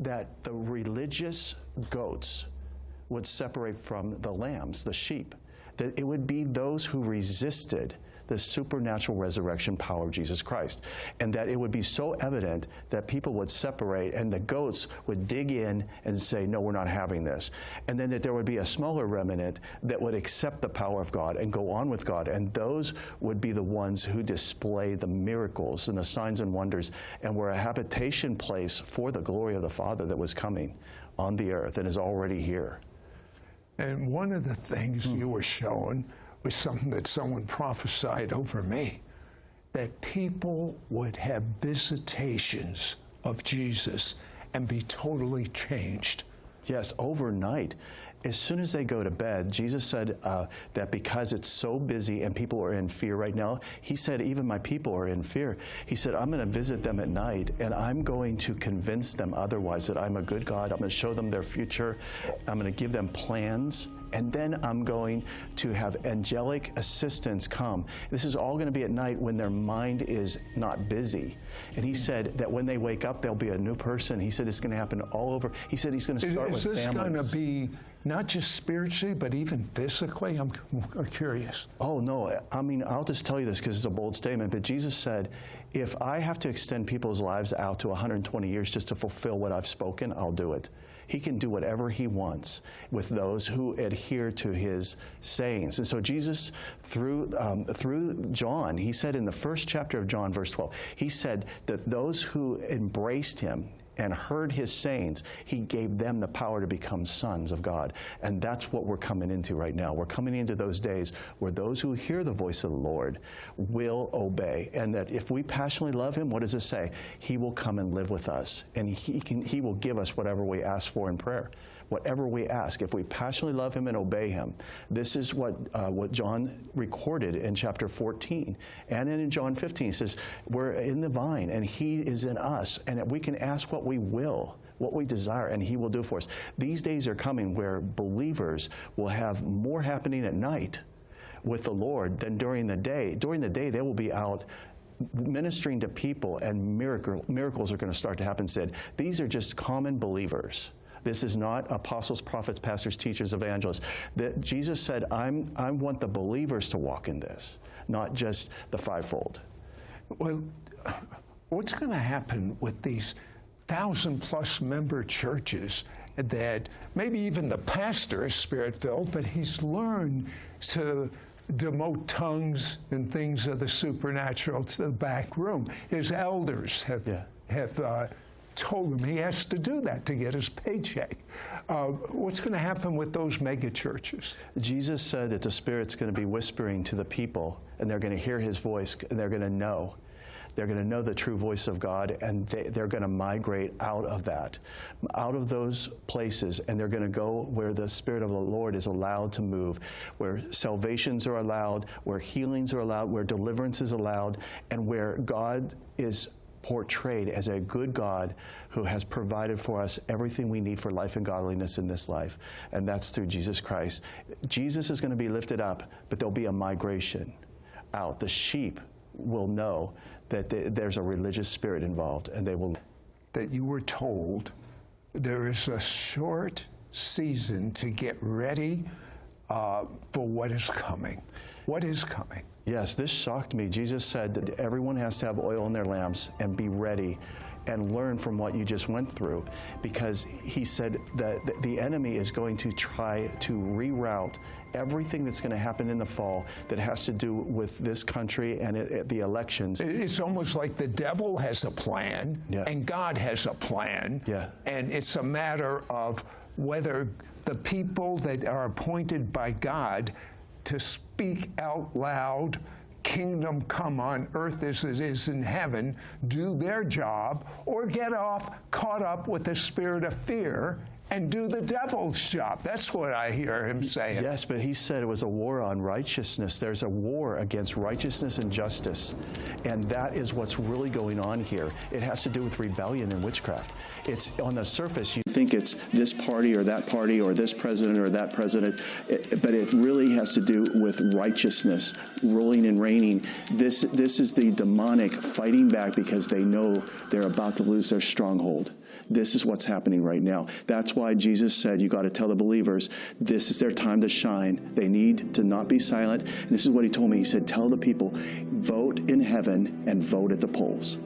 that the religious goats would separate from the lambs, the sheep. That it would be those who resisted the supernatural resurrection power of Jesus Christ. And that it would be so evident that people would separate and the goats would dig in and say, no, we're not having this. And then that there would be a smaller remnant that would accept the power of God and go on with God. And those would be the ones who display the miracles and the signs and wonders and were a habitation place for the glory of the Father that was coming on the earth and is already here. And one of the things you were showing was something that someone prophesied over me, that people would have visitations of Jesus and be totally changed. Yes, overnight. As soon as they go to bed, Jesus said that because it's so busy and people are in fear right now, he said, even my people are in fear. He said, I'm going to visit them at night, and I'm going to convince them otherwise that I'm a good God. I'm going to show them their future. I'm going to give them plans, and then I'm going to have angelic assistants come. This is all going to be at night when their mind is not busy. And he said that when they wake up, they'll be a new person. He said it's going to happen all over. He said he's going to start with families. Is this going to be not just spiritually, but even physically? I'm curious. Oh, no. I mean, I'll just tell you this because it's a bold statement, but Jesus said, if I have to extend people's lives out to 120 years just to fulfill what I've spoken, I'll do it. He can do whatever he wants with those who adhere to his sayings. And so Jesus, through John, he said in the first chapter of John, verse 12, he said that those who embraced him and heard his sayings, he gave them the power to become sons of God. And that's what we're coming into right now. We're coming into those days where those who hear the voice of the Lord will obey. And that if we passionately love him, what does it say? He will come and live with us. And he will give us whatever we ask for in prayer. Whatever we ask, if we passionately love him and obey him. This is what John recorded in chapter 14. And then in John 15, he says, we're in the vine, and he is in us, and we can ask what we will, what we desire, and he will do for us. These days are coming where believers will have more happening at night with the Lord than during the day. During the day, they will be out ministering to people, and miracles are going to start to happen. Said, these are just common believers. This is not apostles, prophets, pastors, teachers, evangelists. That Jesus said, I want the believers to walk in this, not just the fivefold. Well, what's going to happen with these 1,000+ member churches that maybe even the pastor is spirit-filled, but he's learned to demote tongues and things of the supernatural to the back room? His elders have told him he has to do that to get his paycheck. What's going to happen with those mega churches? Jesus said that the Spirit's going to be whispering to the people, and they're going to hear his voice, and they're going to know. They're going to know the true voice of God, and they're going to migrate out of that, out of those places, and they're going to go where the Spirit of the Lord is allowed to move, where salvations are allowed, where healings are allowed, where deliverance is allowed, and where God is portrayed as a good God who has provided for us everything we need for life and godliness in this life. And that's through Jesus Christ. Jesus is going to be lifted up, but there'll be a migration out. The sheep will know that there's a religious spirit involved, and they will. That you were told there is a short season to get ready for what is coming. What is coming? Yes, this shocked me. Jesus said that everyone has to have oil in their lamps and be ready and learn from what you just went through, because he said that the enemy is going to try to reroute everything that's going to happen in the fall that has to do with this country and the elections. It's almost like the devil has a plan, and God has a plan, and it's a matter of whether the people that are appointed by God to speak out loud, kingdom come on earth as it is in heaven, do their job, or get caught up with the spirit of fear and do the devil's job. That's what I hear him saying. Yes, but he said it was a war on righteousness. There's a war against righteousness and justice. And that is what's really going on here. It has to do with rebellion and witchcraft. It's on the surface, you think it's this party or that party or this president or that president, but it really has to do with righteousness, ruling and reigning. This is the demonic fighting back because they know they're about to lose their stronghold. This is what's happening right now. That's why Jesus said, you got to tell the believers, this is their time to shine. They need to not be silent. And this is what he told me. He said, tell the people, vote in heaven and vote at the polls.